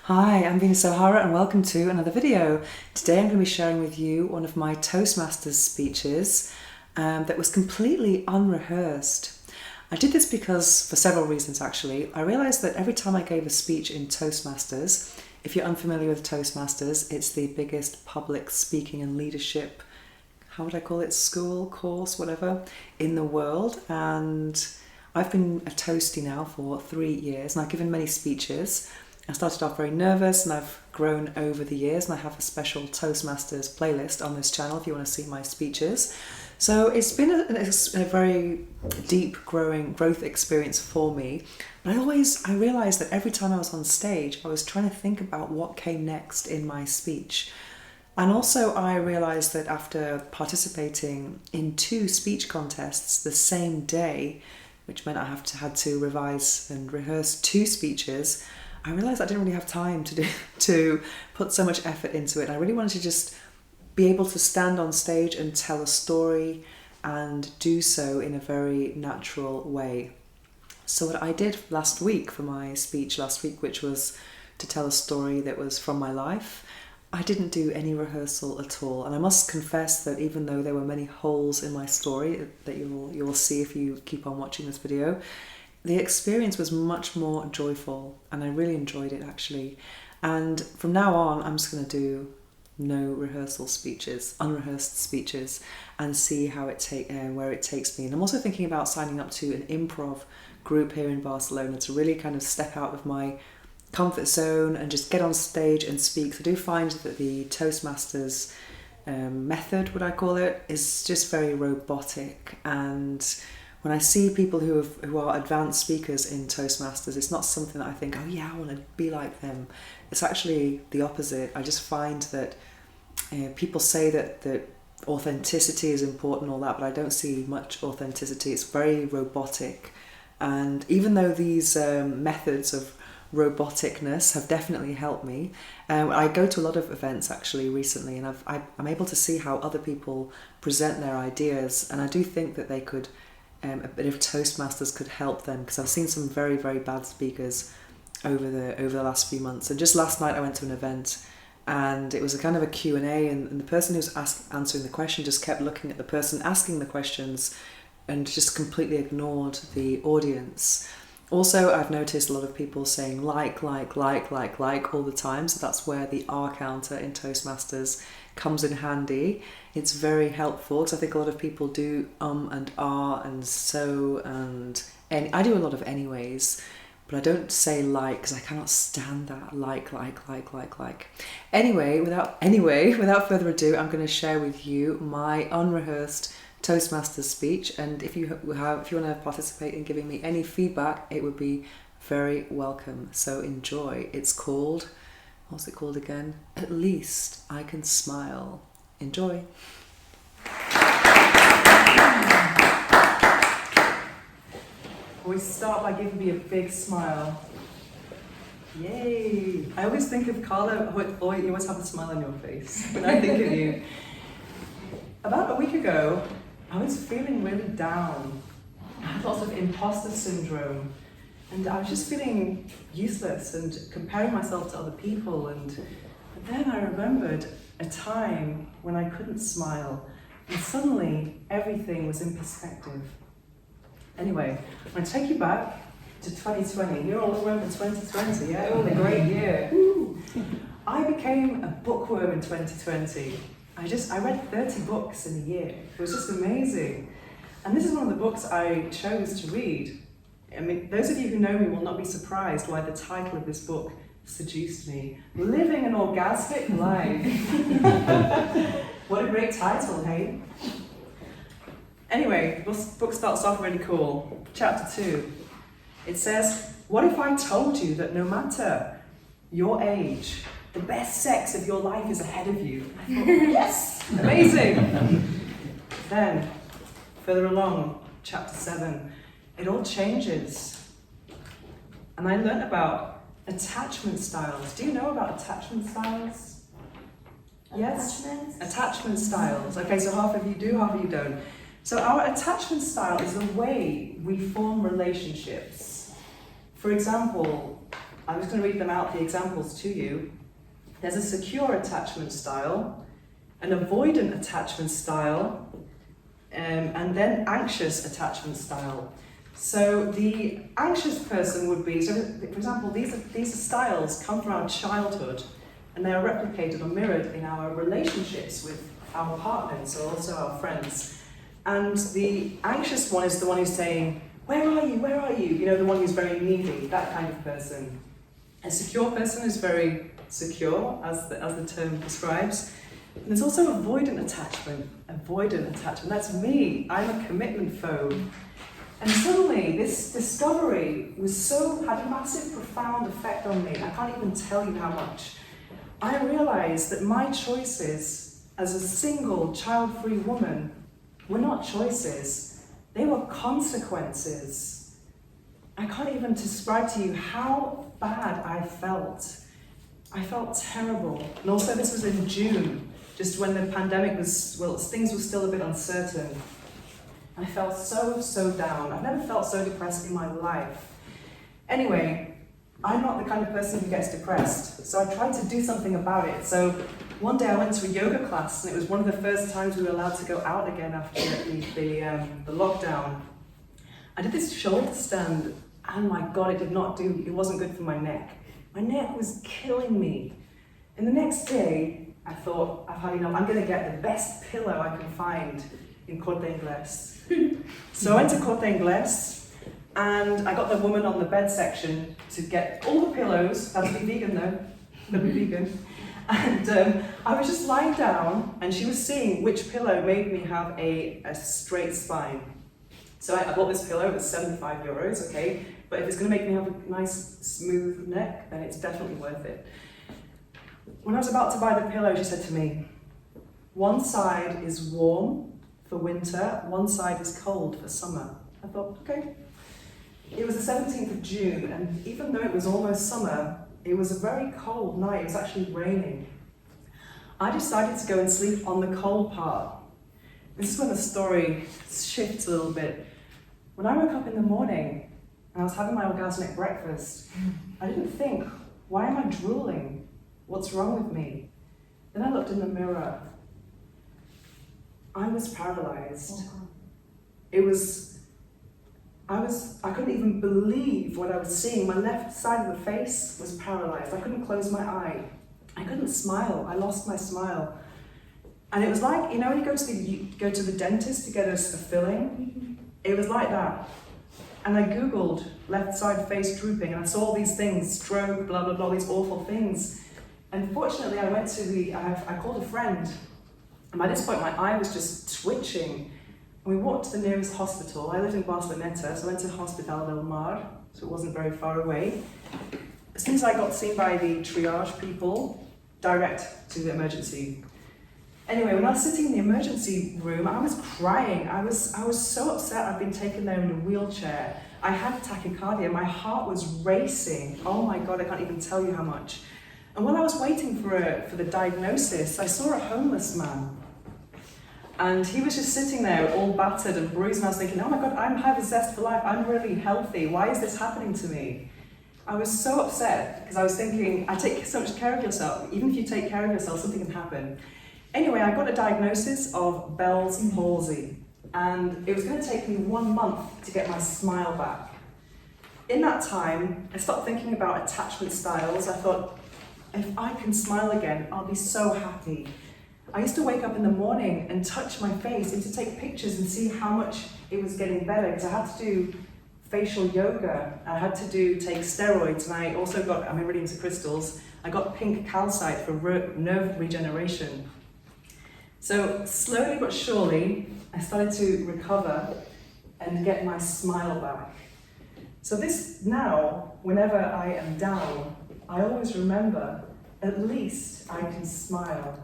Hi, I'm Venus O'Hara and welcome to another video. Today I'm going to be sharing with you one of my Toastmasters speeches that was completely unrehearsed. I did this because, for several reasons actually, I realised that every time I gave a speech in Toastmasters, if you're unfamiliar with Toastmasters, it's the biggest public speaking and leadership, how would I call it, school, course, whatever, in the world. And I've been a toastie now for 3 years and I've given many speeches. I started off very nervous and I've grown over the years, and I have a special Toastmasters playlist on this channel if you want to see my speeches. So it's been a very deep growth experience for me. But I realised that every time I was on stage, I was trying to think about what came next in my speech. And also I realised that after participating in 2 speech contests the same day, which meant I had to revise and rehearse 2 speeches, I realised I didn't really have time to put so much effort into it. I really wanted to just be able to stand on stage and tell a story and do so in a very natural way. So what I did last week for my speech last week, which was to tell a story that was from my life, I didn't do any rehearsal at all. And I must confess that even though there were many holes in my story that you'll see if you keep on watching this video, the experience was much more joyful and I really enjoyed it actually. And from now on, I'm just going to do no rehearsal speeches, unrehearsed speeches, and see how where it takes me. And I'm also thinking about signing up to an improv group here in Barcelona to really kind of step out of my comfort zone and just get on stage and speak. So I do find that the Toastmasters method, would I call it, is just very robotic. And when I see people who are advanced speakers in Toastmasters, it's not something that I think, oh yeah, I want to be like them. It's actually the opposite. I just find that people say that authenticity is important and all that, but I don't see much authenticity. It's very robotic. And even though these methods of roboticness have definitely helped me, I go to a lot of events actually recently, and I'm able to see how other people present their ideas, and I do think that they could, a bit of Toastmasters could help them, because I've seen some very, very bad speakers over the last few months. And just last night I went to an event and it was a kind of a Q&A, and the person who was answering the question just kept looking at the person asking the questions and just completely ignored the audience. Also, I've noticed a lot of people saying like all the time, so that's where the R counter in Toastmasters comes in handy. It's very helpful because I think a lot of people do and and so and I do a lot of anyways, but I don't say like because I cannot stand that like. Anyway, without further ado, I'm going to share with you my unrehearsed Toastmasters speech, and if you want to participate in giving me any feedback, it would be very welcome. So enjoy. It's called, what's it called again? At Least I Can Smile. Enjoy. We start by giving me a big smile. Yay! I always think of Carla, you always have a smile on your face when I think of you. About a week ago, I was feeling really down. I had lots of imposter syndrome, and I was just feeling useless and comparing myself to other people. And then I remembered a time when I couldn't smile, and suddenly everything was in perspective. Anyway, I'm going to take you back to 2020. You all remember 2020, yeah? Oh, the great year. I became a bookworm in 2020. I read 30 books in a year. It was just amazing. And this is one of the books I chose to read. I mean, those of you who know me will not be surprised why the title of this book seduced me. Living an Orgasmic Life. What a great title, hey? Anyway, the book starts off really cool. Chapter 2. It says, what if I told you that no matter your age, the best sex of your life is ahead of you? I thought, yes, amazing. Then, further along, chapter 7, it all changes. And I learned about attachment styles. Do you know about attachment styles? Yes? Attachment styles. Okay, so half of you do, half of you don't. So our attachment style is the way we form relationships. For example, I'm just going to read them out, the examples to you. There's a secure attachment style, an avoidant attachment style, and then anxious attachment style. So the anxious person would be, so for example, these styles come from our childhood, and they are replicated or mirrored in our relationships with our partners or also our friends. And the anxious one is the one who's saying, where are you, where are you? You know, the one who's very needy, that kind of person. A secure person is very secure, as the term describes. And there's also avoidant attachment. Avoidant attachment, that's me. I'm a commitment phobe. And suddenly, this discovery had a massive, profound effect on me. I can't even tell you how much. I realized that my choices as a single, child-free woman were not choices. They were consequences. I can't even describe to you how bad I felt. I felt terrible. And also this was in June, just when the pandemic was, well, things were still a bit uncertain. I felt so down. I've never felt so depressed in my life. Anyway, I'm not the kind of person who gets depressed, so I tried to do something about it. So one day I went to a yoga class, and it was one of the first times we were allowed to go out again after the lockdown. I did this shoulder stand, and my God, it wasn't good for my neck. My neck was killing me. And the next day, I thought, I've had enough, I'm gonna get the best pillow I can find in Corte Inglés. So I went to Corte Inglés, and I got the woman on the bed section to get all the pillows. Had to be vegan though, gotta be vegan. And I was just lying down, and she was seeing which pillow made me have a straight spine. So I bought this pillow, it was 75 euros, okay? But if it's gonna make me have a nice smooth neck, then it's definitely worth it. When I was about to buy the pillow, she said to me, one side is warm for winter, one side is cold for summer. I thought, okay. It was the 17th of June, and even though it was almost summer, it was a very cold night. It was actually raining. I decided to go and sleep on the cold part. This is when the story shifts a little bit. When I woke up in the morning and I was having my orgasmic breakfast, I didn't think, why am I drooling? What's wrong with me? Then I looked in the mirror. I was paralyzed. I couldn't even believe what I was seeing. My left side of the face was paralyzed. I couldn't close my eye. I couldn't smile. I lost my smile. And it was like, you know, when you go to the dentist to get a filling? It was like that. And I Googled left side face drooping, and I saw all these things, stroke, blah, blah, blah, these awful things. And fortunately, I called a friend. And by this point, my eye was just twitching. And we walked to the nearest hospital. I lived in Barceloneta, so I went to Hospital del Mar, so it wasn't very far away. As soon as I got seen by the triage people, direct to the emergency. Anyway, when I was sitting in the emergency room, I was crying. I was so upset. I'd been taken there in a wheelchair. I had tachycardia. My heart was racing. Oh my God, I can't even tell you how much. And while I was waiting for the diagnosis, I saw a homeless man. And he was just sitting there all battered and bruised, and I was thinking, oh my God, I have a zest for life, I'm really healthy, why is this happening to me? I was so upset, because I was thinking, I take so much care of yourself, even if you take care of yourself, something can happen. Anyway, I got a diagnosis of Bell's palsy, and it was going to take me 1 month to get my smile back. In that time, I stopped thinking about attachment styles. I thought, if I can smile again, I'll be so happy. I used to wake up in the morning and touch my face and to take pictures and see how much it was getting better, because I had to do facial yoga, I had to take steroids, and I also got, I'm really into crystals, I got pink calcite for nerve regeneration. So slowly but surely, I started to recover and get my smile back. So this now, whenever I am down, I always remember, at least I can smile.